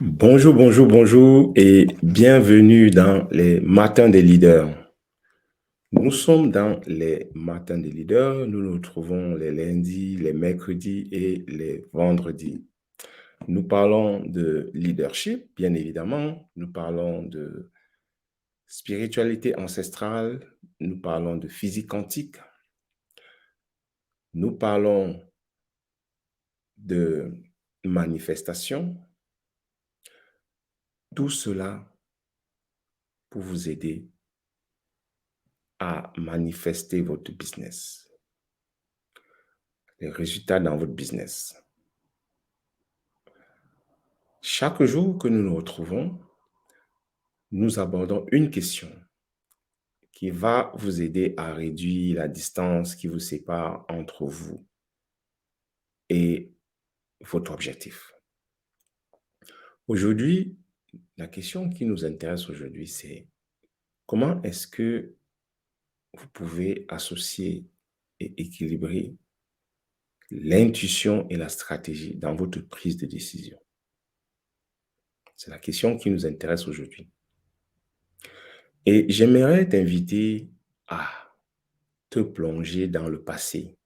Bonjour, bonjour, bonjour et bienvenue dans les matins des leaders. Nous sommes dans les matins des leaders. Nous nous trouvons les lundis, les mercredis et les vendredis. Nous parlons de leadership, bien évidemment. Nous parlons de spiritualité ancestrale. Nous parlons de physique quantique. Nous parlons de manifestation. Tout cela pour vous aider à manifester votre business, les résultats dans votre business. Chaque jour que nous nous retrouvons, nous abordons une question qui va vous aider à réduire la distance qui vous sépare entre vous et votre objectif. Aujourd'hui, la question qui nous intéresse aujourd'hui, c'est comment est-ce que vous pouvez associer et équilibrer l'intuition et la stratégie dans votre prise de décision? C'est la question qui nous intéresse aujourd'hui. Et j'aimerais t'inviter à te plonger dans le passé.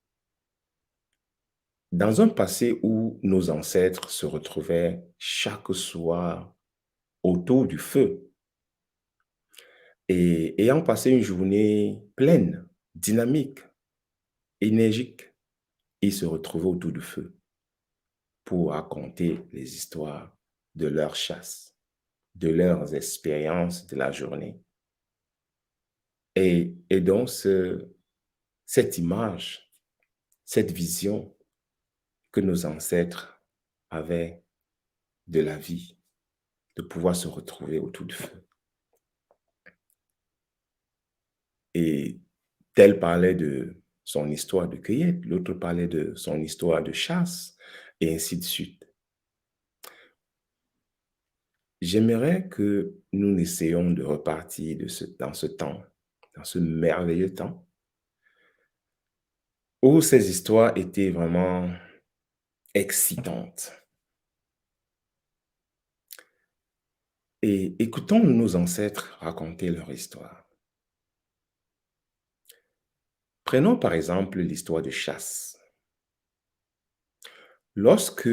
Dans un passé où nos ancêtres se retrouvaient chaque soir autour du feu et ayant passé une journée pleine, dynamique, énergique, ils se retrouvaient autour du feu pour raconter les histoires de leur chasse, de leurs expériences de la journée. Et donc, cette image, cette vision que nos ancêtres avaient de la vie, de pouvoir se retrouver autour du feu. Et tel parlait de son histoire de cueillette, l'autre parlait de son histoire de chasse, et ainsi de suite. J'aimerais que nous essayions de repartir dans ce temps, dans ce merveilleux temps, où ces histoires étaient vraiment excitantes. Et écoutons nos ancêtres raconter leur histoire. Prenons par exemple l'histoire de chasse. Lorsque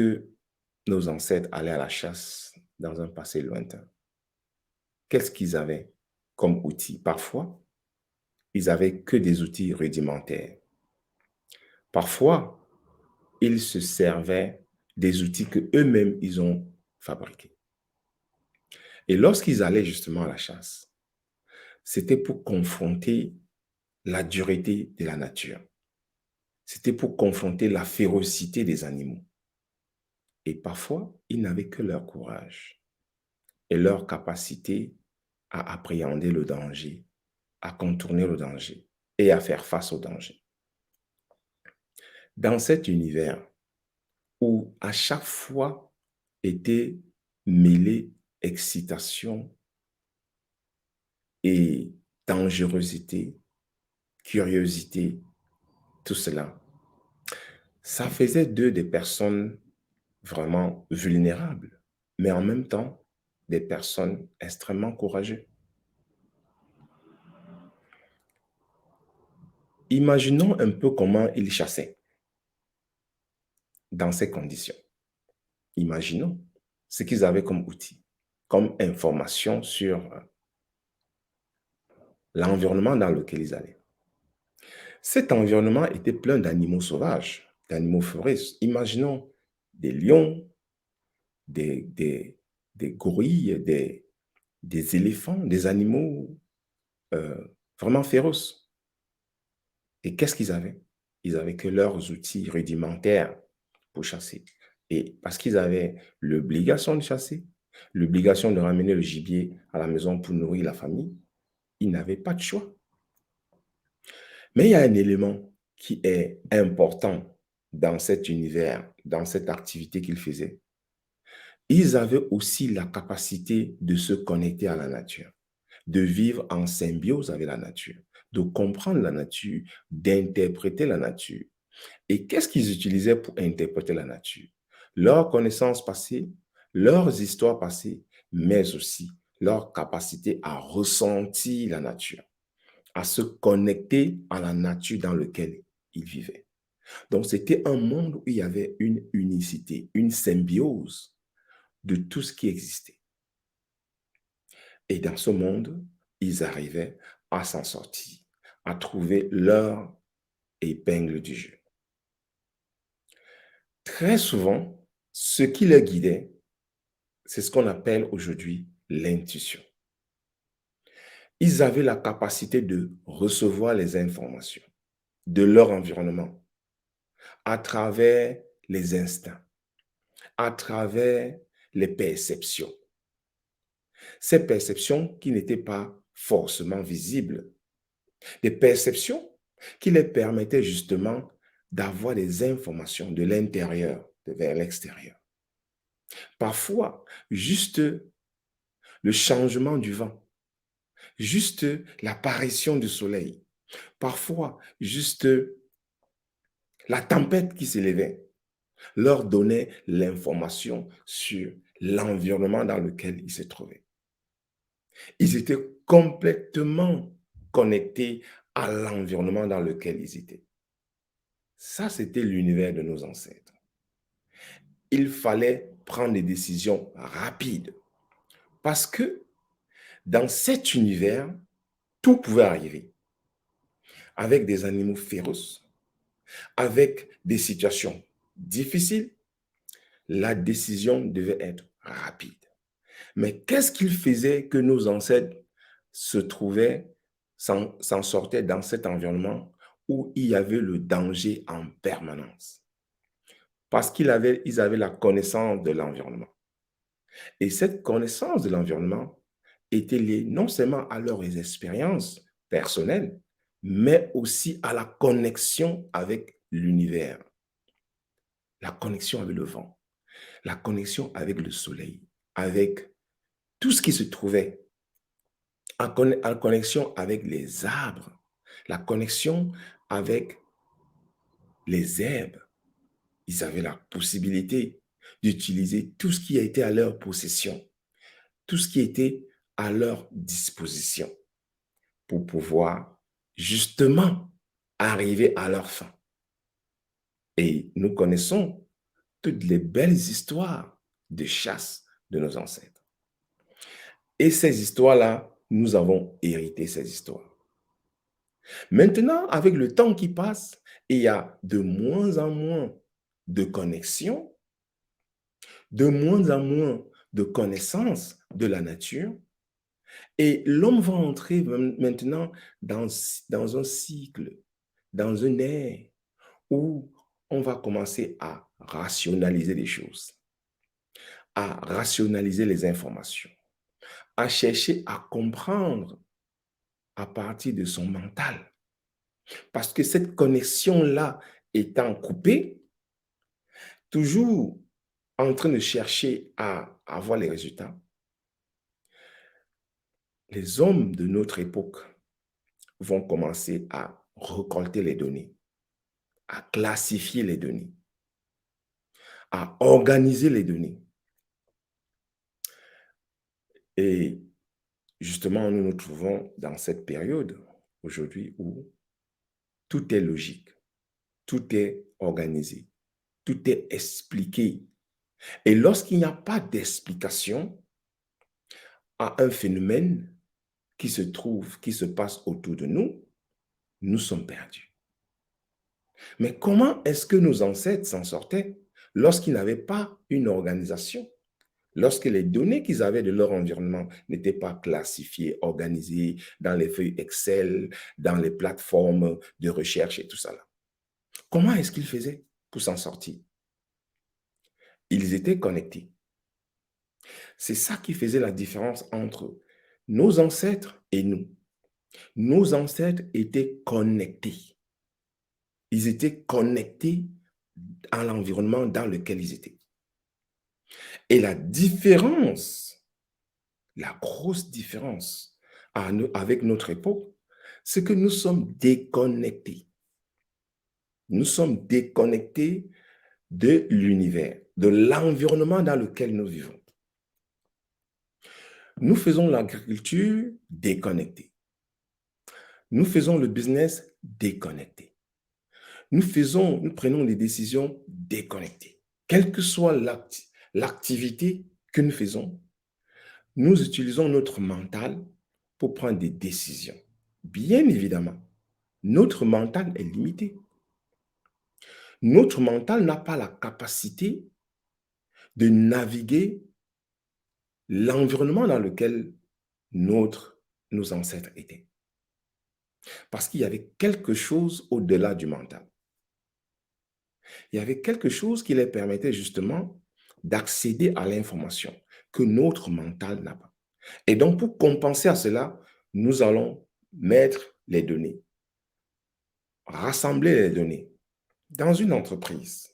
nos ancêtres allaient à la chasse dans un passé lointain, qu'est-ce qu'ils avaient comme outils? Parfois, ils avaient que des outils rudimentaires. Parfois, ils se servaient des outils que eux-mêmes ils ont fabriqués. Et lorsqu'ils allaient justement à la chasse, c'était pour confronter la dureté de la nature. C'était pour confronter la férocité des animaux. Et parfois, ils n'avaient que leur courage et leur capacité à appréhender le danger, à contourner le danger et à faire face au danger. Dans cet univers où à chaque fois était mêlée excitation et dangerosité, curiosité, tout cela, ça faisait d'eux des personnes vraiment vulnérables, mais en même temps des personnes extrêmement courageuses. Imaginons un peu comment ils chassaient dans ces conditions. Imaginons ce qu'ils avaient comme outil, comme information sur l'environnement dans lequel ils allaient. Cet environnement était plein d'animaux sauvages, d'animaux forestiers. Imaginons des lions, des, des, des gorilles, des éléphants, des animaux euh, vraiment féroces. Et qu'est-ce qu'ils avaient? Ils avaient que leurs outils rudimentaires pour chasser. Et parce qu'ils avaient l'obligation de chasser, l'obligation de ramener le gibier à la maison pour nourrir la famille, ils n'avaient pas de choix. Mais il y a un élément qui est important dans cet univers, dans cette activité qu'ils faisaient. Ils avaient aussi la capacité de se connecter à la nature, de vivre en symbiose avec la nature, de comprendre la nature, d'interpréter la nature. Et qu'est-ce qu'ils utilisaient pour interpréter la nature? Leur connaissance passée, leurs histoires passées, mais aussi leur capacité à ressentir la nature, à se connecter à la nature dans laquelle ils vivaient. Donc, c'était un monde où il y avait une unicité, une symbiose de tout ce qui existait. Et dans ce monde, ils arrivaient à s'en sortir, à trouver leur épingle du jeu. Très souvent, ce qui les guidait, c'est ce qu'on appelle aujourd'hui l'intuition. Ils avaient la capacité de recevoir les informations de leur environnement à travers les instincts, à travers les perceptions. Ces perceptions qui n'étaient pas forcément visibles, des perceptions qui les permettaient justement d'avoir des informations de l'intérieur vers l'extérieur. Parfois, juste le changement du vent, juste l'apparition du soleil, parfois juste la tempête qui s'élevait, leur donnait l'information sur l'environnement dans lequel ils se trouvaient. Ils étaient complètement connectés à l'environnement dans lequel ils étaient. Ça, c'était l'univers de nos ancêtres. Il fallait prendre des décisions rapides parce que dans cet univers, tout pouvait arriver avec des animaux féroces, avec des situations difficiles. La décision devait être rapide. Mais qu'est-ce qu'ils faisaient que nos ancêtres se trouvaient, s'en sortaient dans cet environnement où il y avait le danger en permanence? Parce ils avaient la connaissance de l'environnement. Et cette connaissance de l'environnement était liée non seulement à leurs expériences personnelles, mais aussi à la connexion avec l'univers, la connexion avec le vent, la connexion avec le soleil, avec tout ce qui se trouvait en connexion avec les arbres, la connexion avec les herbes. Ils avaient la possibilité d'utiliser tout ce qui a été à leur possession, tout ce qui était à leur disposition pour pouvoir justement arriver à leur fin. Et nous connaissons toutes les belles histoires de chasse de nos ancêtres. Et ces histoires-là, nous avons hérité ces histoires. Maintenant, avec le temps qui passe, il y a de moins en moins de connexions, de moins en moins de connaissances de la nature, et l'homme va entrer maintenant dans un cycle, dans une ère où on va commencer à rationaliser les choses, à rationaliser les informations, à chercher à comprendre à partir de son mental. Parce que cette connexion-là étant coupée, toujours en train de chercher à avoir les résultats, les hommes de notre époque vont commencer à récolter les données, à classifier les données, à organiser les données. Et justement, nous nous trouvons dans cette période aujourd'hui où tout est logique, tout est organisé, tout est expliqué. Et lorsqu'il n'y a pas d'explication à un phénomène qui se trouve, qui se passe autour de nous, nous sommes perdus. Mais comment est-ce que nos ancêtres s'en sortaient lorsqu'ils n'avaient pas une organisation, lorsque les données qu'ils avaient de leur environnement n'étaient pas classifiées, organisées dans les feuilles Excel, dans les plateformes de recherche et tout ça là? Comment est-ce qu'ils faisaient pour s'en sortir? Ils étaient connectés. C'est ça qui faisait la différence entre nos ancêtres et nous. Nos ancêtres étaient connectés. Ils étaient connectés à l'environnement dans lequel ils étaient. Et la différence, la grosse différence avec notre époque, c'est que nous sommes déconnectés. Nous sommes déconnectés de l'univers, de l'environnement dans lequel nous vivons. Nous faisons l'agriculture déconnectée. Nous faisons le business déconnecté. Nous prenons des décisions déconnectées. Quelle que soit l'activité que nous faisons, nous utilisons notre mental pour prendre des décisions. Bien évidemment, notre mental est limité. Notre mental n'a pas la capacité de naviguer l'environnement dans lequel nos ancêtres étaient. Parce qu'il y avait quelque chose au-delà du mental. Il y avait quelque chose qui leur permettait justement d'accéder à l'information que notre mental n'a pas. Et donc, pour compenser à cela, nous allons mettre les données, rassembler les données dans une entreprise,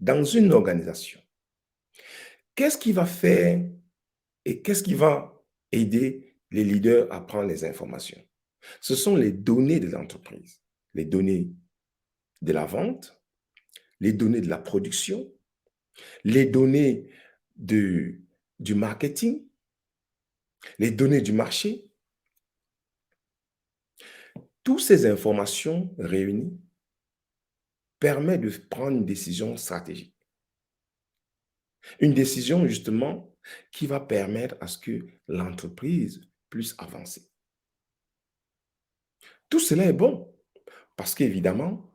dans une organisation. Qu'est-ce qui va faire et qu'est-ce qui va aider les leaders à prendre les informations? Ce sont les données de l'entreprise, les données de la vente, les données de la production, les données de, du marketing, les données du marché. Toutes ces informations réunies permettent de prendre une décision stratégique. Une décision justement qui va permettre à ce que l'entreprise puisse avancer. Tout cela est bon parce qu'évidemment,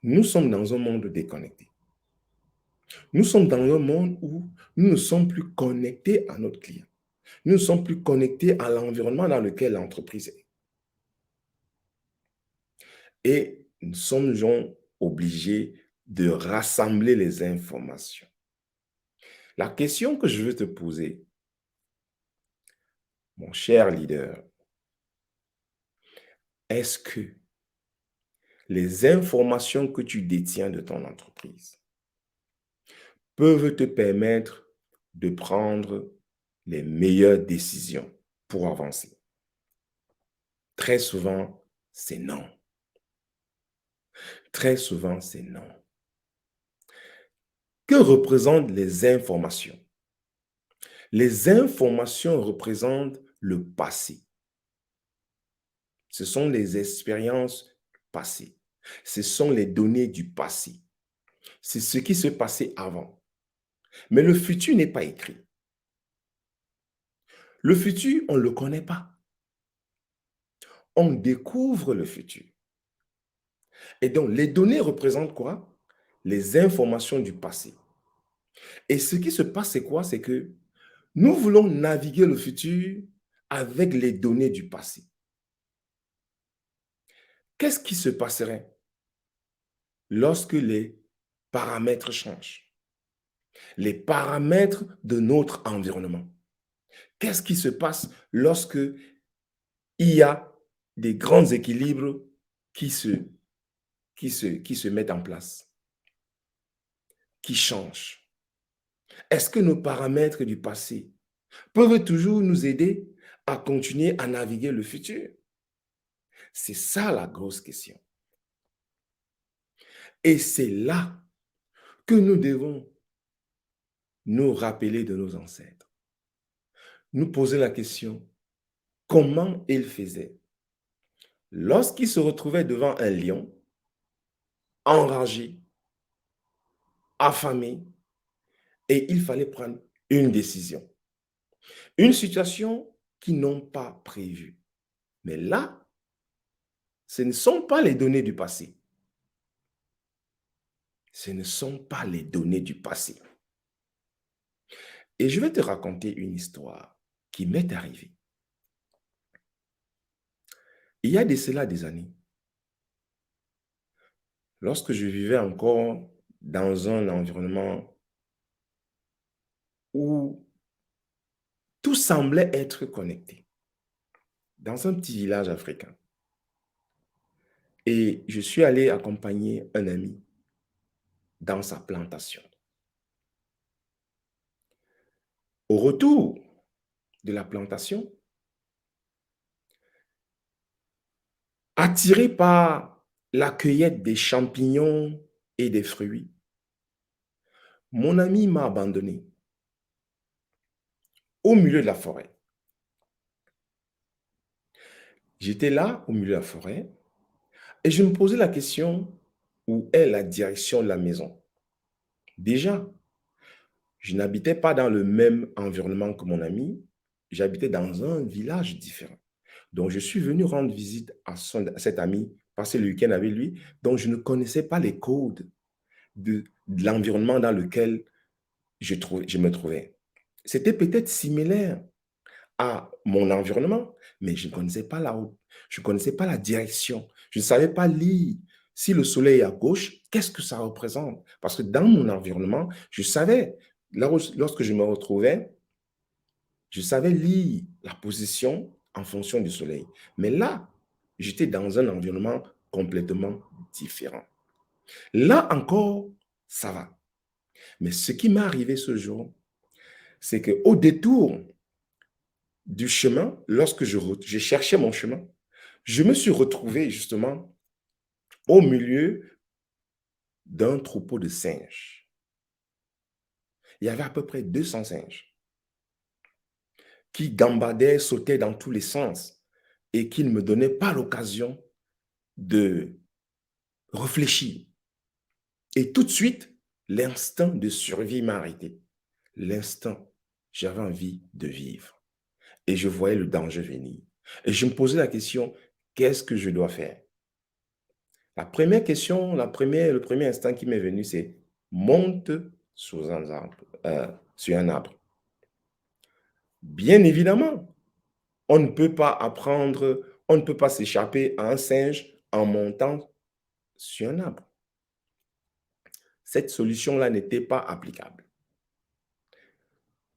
nous sommes dans un monde déconnecté. Nous sommes dans un monde où nous ne sommes plus connectés à notre client. Nous ne sommes plus connectés à l'environnement dans lequel l'entreprise est. Et nous sommes donc obligés de rassembler les informations. La question que je veux te poser, mon cher leader, est-ce que les informations que tu détiens de ton entreprise peuvent te permettre de prendre les meilleures décisions pour avancer? Très souvent, c'est non. Très souvent, c'est non. Que représentent les informations? Les informations représentent le passé. Ce sont les expériences passées. Ce sont les données du passé. C'est ce qui se passait avant. Mais le futur n'est pas écrit. Le futur, on ne le connaît pas. On découvre le futur. Et donc, les données représentent quoi? Les informations du passé. Et ce qui se passe, c'est quoi? C'est que nous voulons naviguer le futur avec les données du passé. Qu'est-ce qui se passerait lorsque les paramètres changent? Les paramètres de notre environnement. Qu'est-ce qui se passe lorsque il y a des grands équilibres qui se, qui se mettent en place, qui changent? Est-ce que nos paramètres du passé peuvent toujours nous aider à continuer à naviguer le futur? C'est ça la grosse question. Et c'est là que nous devons nous rappeler de nos ancêtres. Nous poser la question, comment ils faisaient lorsqu'ils se retrouvaient devant un lion, enragé, affamé, et il fallait prendre une décision. Une situation qu'ils n'ont pas prévue. Mais là, ce ne sont pas les données du passé. Ce ne sont pas les données du passé. Et je vais te raconter une histoire qui m'est arrivée. Il y a de cela des années, lorsque je vivais encore dans un environnement où tout semblait être connecté, dans un petit village africain. Et je suis allé accompagner un ami dans sa plantation. Au retour de la plantation, attiré par la cueillette des champignons et des fruits, mon ami m'a abandonné au milieu de la forêt. J'étais là, au milieu de la forêt, et je me posais la question, où est la direction de la maison? Déjà, je n'habitais pas dans le même environnement que mon ami, j'habitais dans un village différent. Donc, je suis venu rendre visite à cet ami, passer le week-end avec lui, donc je ne connaissais pas les codes de l'environnement dans lequel je me trouvais. C'était peut-être similaire à mon environnement, mais je ne connaissais pas la route, je ne connaissais pas la direction, je ne savais pas lire. Si le soleil est à gauche, qu'est-ce que ça représente? Parce que dans mon environnement, je savais, lorsque je me retrouvais, je savais lire la position en fonction du soleil. Mais là, j'étais dans un environnement complètement différent. Là encore, ça va. Mais ce qui m'est arrivé ce jour, c'est qu'au détour du chemin, lorsque je cherchais mon chemin, je me suis retrouvé justement au milieu d'un troupeau de singes. Il y avait à peu près 200 singes qui gambadaient, sautaient dans tous les sens et qui ne me donnaient pas l'occasion de réfléchir. Et tout de suite, l'instinct de survie m'a arrêté. L'instinct, j'avais envie de vivre et je voyais le danger venir. Et je me posais la question, qu'est-ce que je dois faire? La première question, le premier instinct qui m'est venu, c'est monte sous un arbre, sur un arbre. Bien évidemment, on ne peut pas apprendre, on ne peut pas s'échapper à un singe en montant sur un arbre. Cette solution-là n'était pas applicable.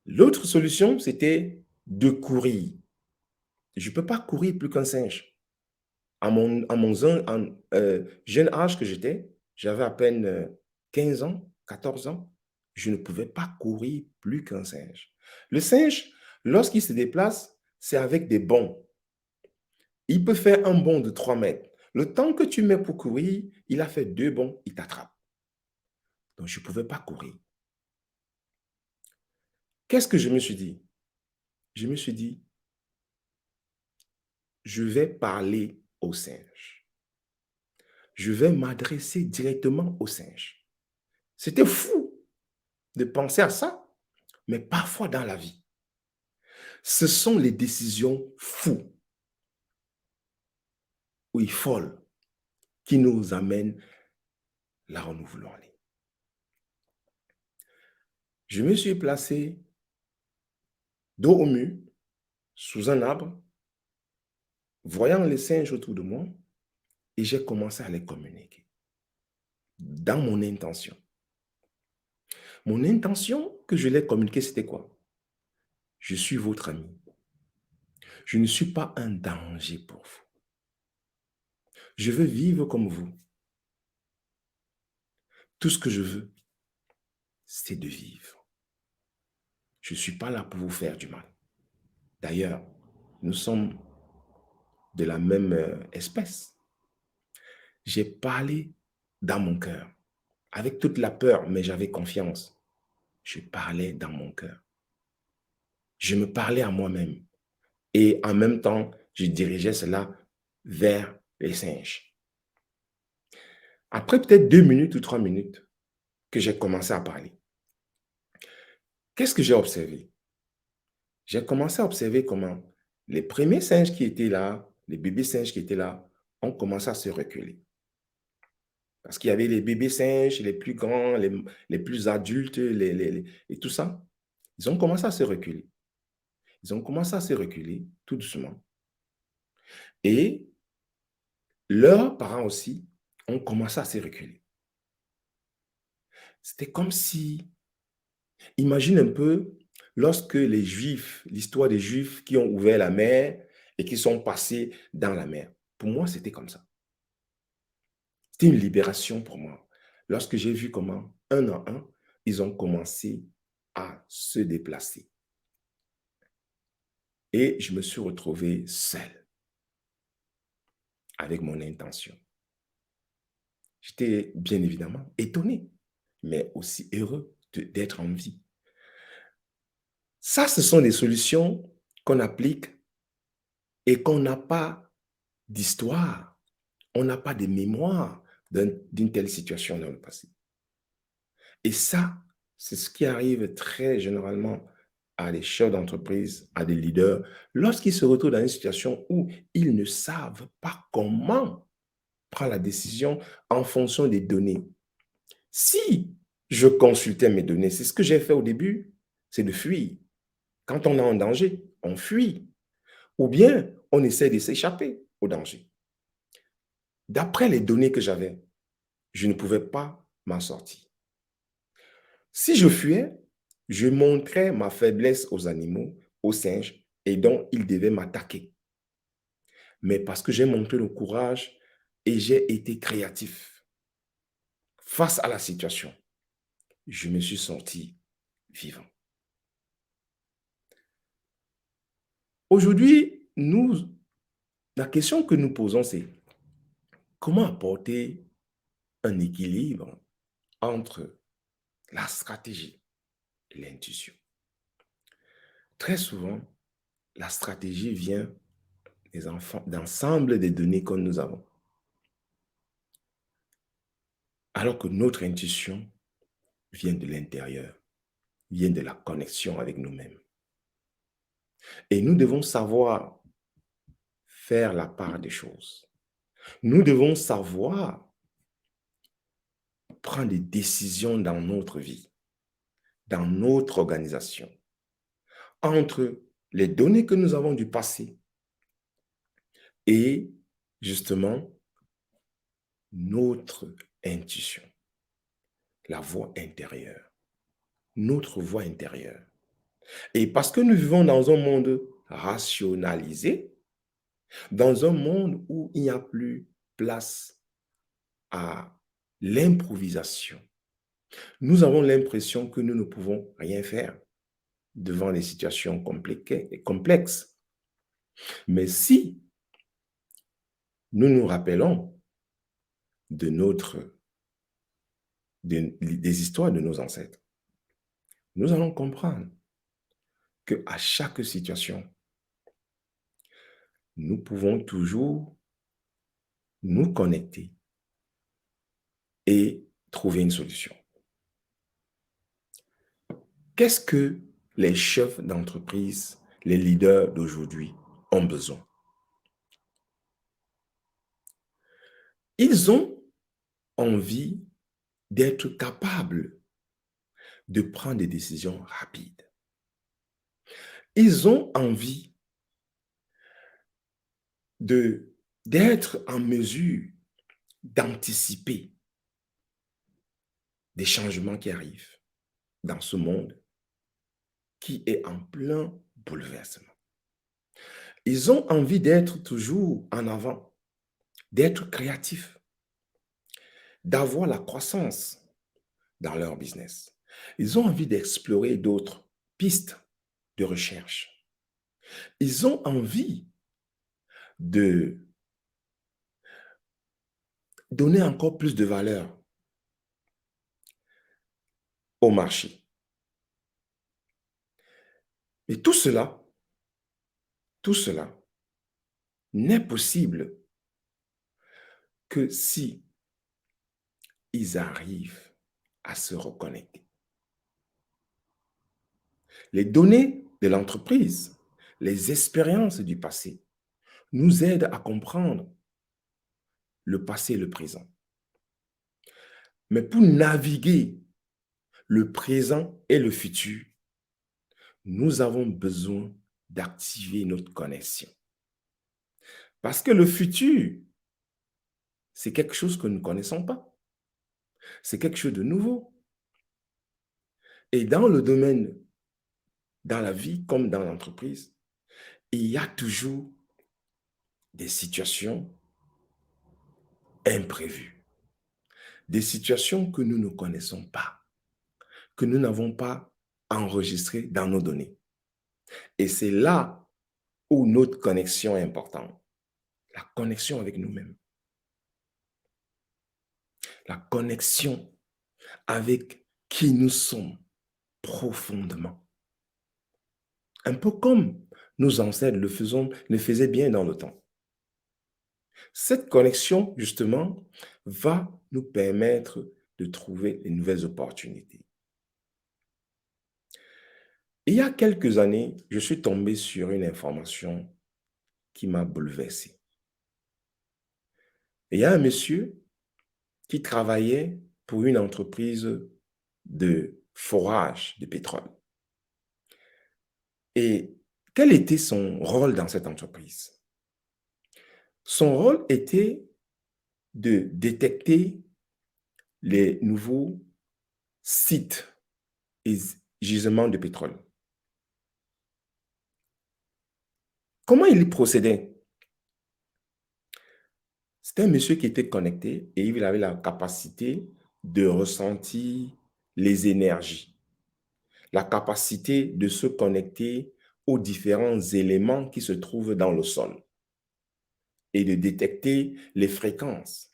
L'autre solution, c'était de courir. Je ne peux pas courir plus qu'un singe. À mon jeune âge que j'étais, j'avais à peine 15 ans, 14 ans, je ne pouvais pas courir plus qu'un singe. Le singe, lorsqu'il se déplace, c'est avec des bonds. Il peut faire un bond de 3 mètres. Le temps que tu mets pour courir, il a fait 2 bonds, il t'attrape. Donc, je ne pouvais pas courir. Qu'est-ce que je me suis dit? Je me suis dit, je vais parler au singe. Je vais m'adresser directement au singe. C'était fou de penser à ça, mais parfois dans la vie, ce sont les décisions fous, oui, folles, qui nous amènent là où nous voulons aller. Je me suis placé dos au mur, sous un arbre, voyant les singes autour de moi, et j'ai commencé à les communiquer dans mon intention. Mon intention que je les communiquais, c'était quoi? Je suis votre ami. Je ne suis pas un danger pour vous. Je veux vivre comme vous. Tout ce que je veux, c'est de vivre. Je ne suis pas là pour vous faire du mal. D'ailleurs, nous sommes de la même espèce. J'ai parlé dans mon cœur, avec toute la peur, mais j'avais confiance. Je parlais dans mon cœur. Je me parlais à moi-même. Et en même temps, je dirigeais cela vers les singes. Après peut-être 2 minutes ou 3 minutes que j'ai commencé à parler, qu'est-ce que j'ai observé? J'ai commencé à observer comment les premiers singes qui étaient là, les bébés singes qui étaient là, ont commencé à se reculer. Parce qu'il y avait les bébés singes, les plus grands, les plus adultes, et tout ça. Ils ont commencé à se reculer. Ils ont commencé à se reculer tout doucement. Et leurs parents aussi ont commencé à se reculer. C'était comme si, imagine un peu, lorsque les Juifs, l'histoire des Juifs qui ont ouvert la mer et qui sont passés dans la mer. Pour moi, c'était comme ça. C'était une libération pour moi. Lorsque j'ai vu comment, un à un, ils ont commencé à se déplacer. Et je me suis retrouvé seul avec mon intention. J'étais bien évidemment étonné, mais aussi heureux d'être en vie. Ça, ce sont des solutions qu'on applique et qu'on n'a pas d'histoire, on n'a pas de mémoire d'une telle situation dans le passé. Et ça, c'est ce qui arrive très généralement à des chefs d'entreprise, à des leaders, lorsqu'ils se retrouvent dans une situation où ils ne savent pas comment prendre la décision en fonction des données. Si je consultais mes données, c'est ce que j'ai fait au début, c'est de fuir. Quand on est en danger, on fuit. Ou bien on essaie de s'échapper au danger. D'après les données que j'avais, je ne pouvais pas m'en sortir. Si je fuyais, je montrais ma faiblesse aux animaux, aux singes, et donc ils devaient m'attaquer. Mais parce que j'ai montré le courage et j'ai été créatif face à la situation, je me suis sorti vivant. Aujourd'hui, la question que nous posons, c'est comment apporter un équilibre entre la stratégie et l'intuition. Très souvent, la stratégie vient des enfants, d'ensemble des données que nous avons. Alors que notre intuition vient de l'intérieur, vient de la connexion avec nous-mêmes. Et nous devons savoir faire la part des choses. Nous devons savoir prendre des décisions dans notre vie, dans notre organisation, entre les données que nous avons du passé et justement notre intuition, la voix intérieure, notre voix intérieure. Et parce que nous vivons dans un monde rationalisé, dans un monde où il n'y a plus place à l'improvisation, nous avons l'impression que nous ne pouvons rien faire devant les situations complexes. Mais si nous nous rappelons de des histoires de nos ancêtres, nous allons comprendre qu'à chaque situation, nous pouvons toujours nous connecter et trouver une solution. Qu'est-ce que les chefs d'entreprise, les leaders d'aujourd'hui ont besoin? Ils ont envie d'être capables de prendre des décisions rapides. Ils ont envie d'être en mesure d'anticiper des changements qui arrivent dans ce monde qui est en plein bouleversement. Ils ont envie d'être toujours en avant, d'être créatifs, d'avoir la croissance dans leur business. Ils ont envie d'explorer d'autres pistes de recherche. Ils ont envie de donner encore plus de valeur au marché. Mais tout cela n'est possible que si ils arrivent à se reconnecter. Les données de l'entreprise, les expériences du passé nous aident à comprendre le passé et le présent. Mais pour naviguer le présent et le futur, nous avons besoin d'activer notre connexion. Parce que le futur, c'est quelque chose que nous ne connaissons pas. C'est quelque chose de nouveau. Et dans le domaine, dans la vie comme dans l'entreprise, il y a toujours des situations imprévues, des situations que nous ne connaissons pas, que nous n'avons pas enregistrées dans nos données. Et c'est là où notre connexion est importante. La connexion avec nous-mêmes. La connexion avec qui nous sommes profondément. Un peu comme nos ancêtres le faisaient bien dans le temps. Cette connexion, justement, va nous permettre de trouver de nouvelles opportunités. Il y a quelques années, je suis tombé sur une information qui m'a bouleversé. Il y a un monsieur qui travaillait pour une entreprise de forage de pétrole. Et quel était son rôle dans cette entreprise? Son rôle était de détecter les nouveaux sites et gisements de pétrole. Comment il y procédait? C'était un monsieur qui était connecté et il avait la capacité de ressentir les énergies, la capacité de se connecter aux différents éléments qui se trouvent dans le sol et de détecter les fréquences.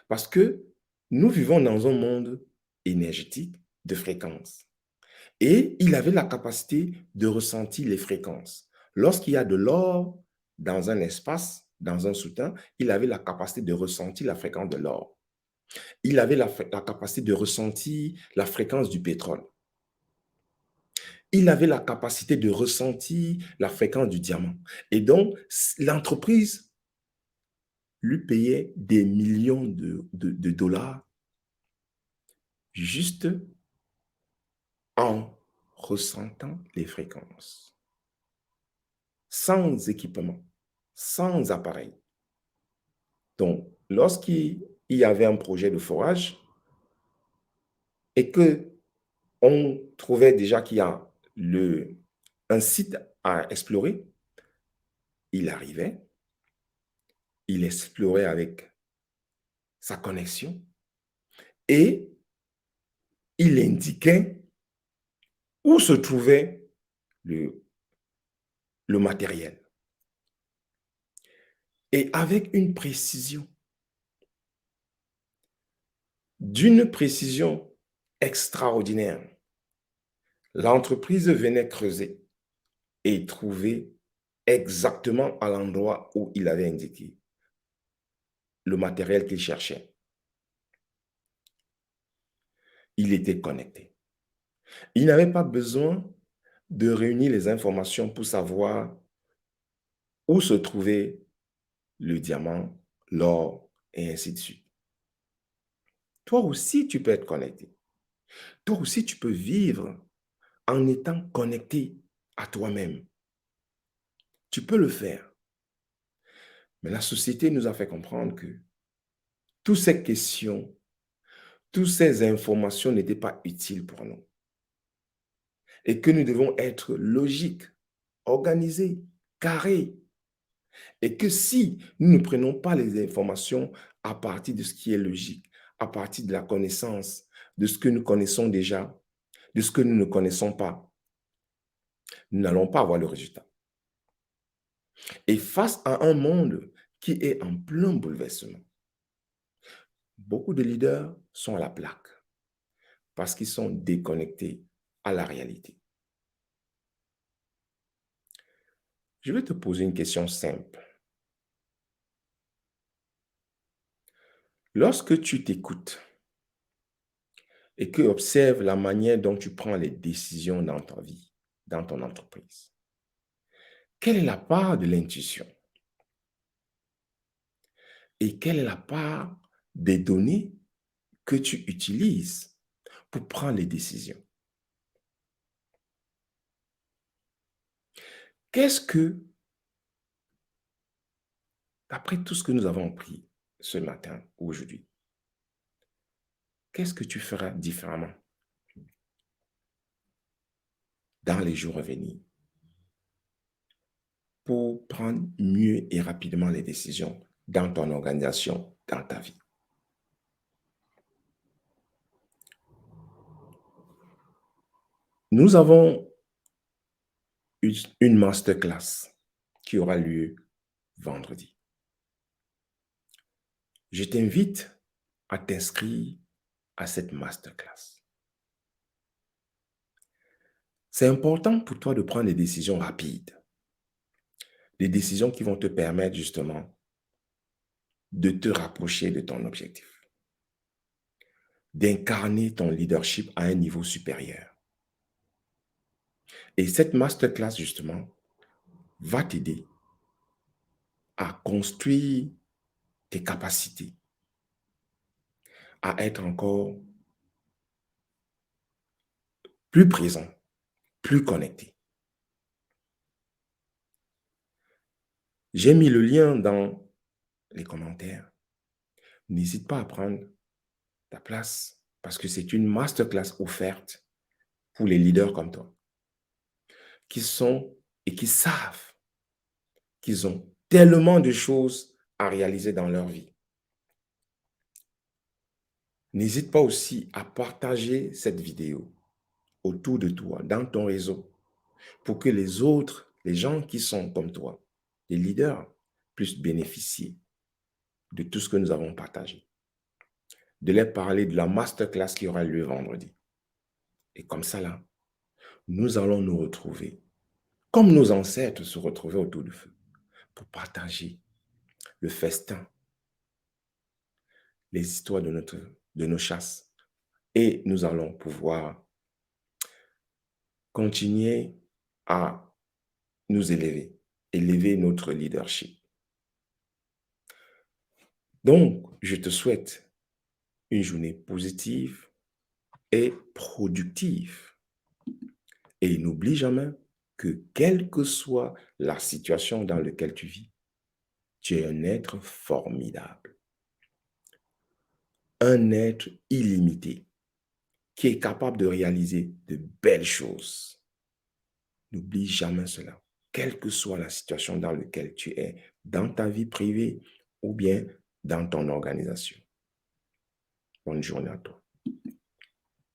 Parce que nous vivons dans un monde énergétique de fréquences. Et il avait la capacité de ressentir les fréquences. Lorsqu'il y a de l'or dans un espace, dans un soutien, il avait la capacité de ressentir la fréquence de l'or. Il avait la capacité de ressentir la fréquence du pétrole. Il avait la capacité de ressentir la fréquence du diamant. Et donc, l'entreprise lui payait des millions de dollars juste en ressentant les fréquences, sans équipement, sans appareil. Donc, lorsqu'il y avait un projet de forage et que on trouvait déjà qu'il y a un site à explorer, il arrivait, il explorait avec sa connexion et il indiquait où se trouvait le, le matériel. Et avec une précision, d'une précision extraordinaire, l'entreprise venait creuser et trouver exactement à l'endroit où il avait indiqué le matériel qu'il cherchait. Il était connecté. Il n'avait pas besoin de réunir les informations pour savoir où se trouvait le diamant, l'or et ainsi de suite. Toi aussi, tu peux être connecté. Toi aussi, tu peux vivre en étant connecté à toi-même. Tu peux le faire. Mais la société nous a fait comprendre que toutes ces questions, toutes ces informations n'étaient pas utiles pour nous. Et que nous devons être logiques, organisés, carrés. Et que si nous ne prenons pas les informations à partir de ce qui est logique, à partir de la connaissance, de ce que nous connaissons déjà, de ce que nous ne connaissons pas, nous n'allons pas avoir le résultat. Et face à un monde qui est en plein bouleversement, beaucoup de leaders sont à la plaque parce qu'ils sont déconnectés à la réalité. Je vais te poser une question simple. Lorsque tu t'écoutes et que observes la manière dont tu prends les décisions dans ta vie, dans ton entreprise, quelle est la part de l'intuition et quelle est la part des données que tu utilises pour prendre les décisions? Qu'est-ce que, d'après tout ce que nous avons appris ce matin ou aujourd'hui, qu'est-ce que tu feras différemment dans les jours à venir pour prendre mieux et rapidement les décisions dans ton organisation, dans ta vie? Nous avons une masterclass qui aura lieu vendredi. Je t'invite à t'inscrire à cette masterclass. C'est important pour toi de prendre des décisions rapides, des décisions qui vont te permettre justement de te rapprocher de ton objectif, d'incarner ton leadership à un niveau supérieur. Et cette masterclass, justement, va t'aider à construire tes capacités, à être encore plus présent, plus connecté. J'ai mis le lien dans les commentaires. N'hésite pas à prendre ta place parce que c'est une masterclass offerte pour les leaders comme toi qui sont et qui savent qu'ils ont tellement de choses à réaliser dans leur vie. N'hésite pas aussi à partager cette vidéo autour de toi, dans ton réseau, pour que les autres, les gens qui sont comme toi, les leaders, puissent bénéficier de tout ce que nous avons partagé. De leur parler de la masterclass qui aura lieu vendredi. Et comme ça, là, nous allons nous retrouver, comme nos ancêtres se retrouvaient autour du feu, pour partager le festin, les histoires de nos chasses. Et nous allons pouvoir continuer à nous élever notre leadership. Donc, je te souhaite une journée positive et productive. Et n'oublie jamais que quelle que soit la situation dans laquelle tu vis, tu es un être formidable, un être illimité qui est capable de réaliser de belles choses. N'oublie jamais cela, quelle que soit la situation dans laquelle tu es, dans ta vie privée ou bien dans ton organisation. Bonne journée à toi.